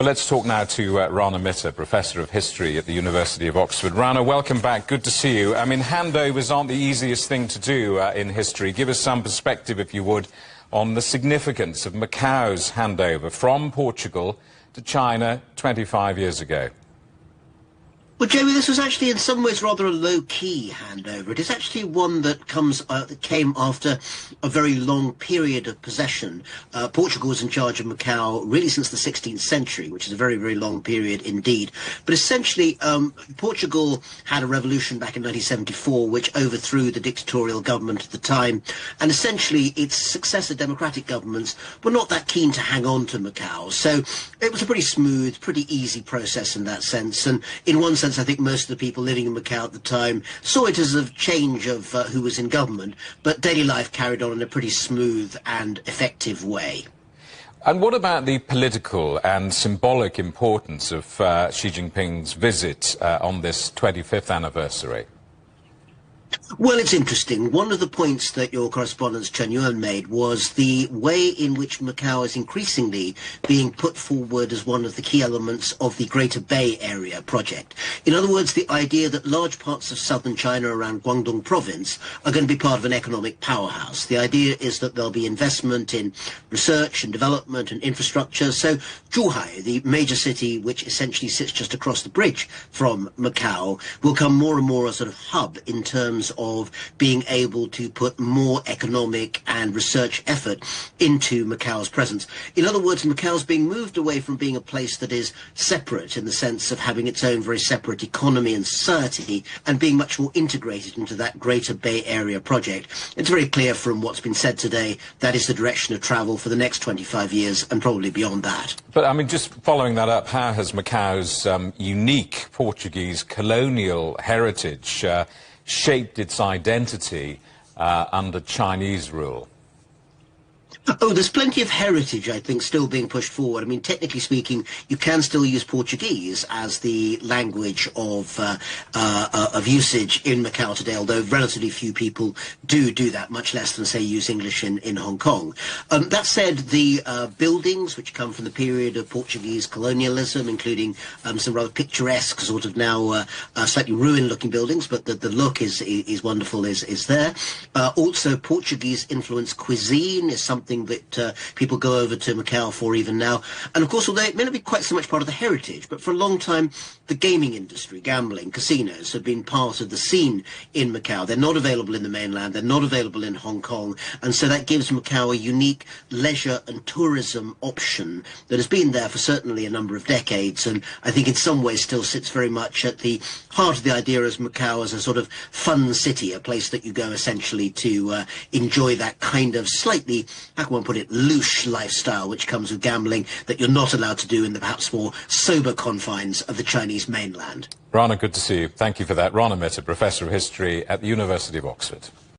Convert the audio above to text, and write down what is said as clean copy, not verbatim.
Well, let's talk now to Rana, Professor of History at the University of Oxford. Rana, welcome back. Good to see you. I mean, handovers aren't the easiest thing to do in history. Give us some perspective, if you would, on the significance of Macao's handover from Portugal to China 25 years ago. Well, Jamie, this was actually in some ways rather a low-key handover. It is actually one that came after a very long period of possession. Portugal was in charge of Macao really since the 16th century, which is a very, very long period indeed. But essentially, Portugal had a revolution back in 1974, which overthrew the dictatorial government at the time. And essentially, its successor democratic governments were not that keen to hang on to Macao. So it was a pretty smooth, pretty easy process in that sense. And in one sense, I think most of the people living in Macao at the time saw it as a change of who was in government, but daily life carried on in a pretty smooth and effective way. And what about the political and symbolic importance of Xi Jinping's visit on this 25th anniversary? Well, it's interesting. One of the points that your correspondent Chen Yuan made was the way in which Macao is increasingly being put forward as one of the key elements of the Greater Bay Area project. In other words, the idea that large parts of southern China around Guangdong province are going to be part of an economic powerhouse. The idea is that there'll be investment in research and development and infrastructure. So Zhuhai, the major city which essentially sits just across the bridge from Macao, will come more and more a sort of hub in terms of being able to put more economic and research effort into Macao's presence. In other words, Macao's being moved away from being a place that is separate in the sense of having its own very separate economy and society and being much more integrated into that Greater Bay Area project. It's very clear from what's been said today that is the direction of travel for the next 25 years and probably beyond that. But, I mean, just following that up, how has Macao's unique Portuguese colonial heritage shaped its identity under Chinese rule? Oh, there's plenty of heritage, I think, still being pushed forward. I mean, technically speaking, you can still use Portuguese as the language of usage in Macao today, although relatively few people do that, much less than, say, use English in Hong Kong. That said, the buildings, which come from the period of Portuguese colonialism, including some rather picturesque, sort of now slightly ruined-looking buildings, but the look is wonderful, is there. Also, Portuguese-influenced cuisine is something that people go over to Macao for even now. And of course, although it may not be quite so much part of the heritage, but for a long time, the gaming industry, gambling, casinos have been part of the scene in Macao. They're not available in the mainland, they're not available in Hong Kong, and so that gives Macao a unique leisure and tourism option that has been there for certainly a number of decades, and I think in some ways still sits very much at the heart of the idea as Macao as a sort of fun city, a place that you go essentially to enjoy that kind of slightly, how can one put it, louche lifestyle which comes with gambling that you're not allowed to do in the perhaps more sober confines of the Chinese mainland. Rana, good to see you. Thank you for that. Rana, Professor of History at the University of Oxford.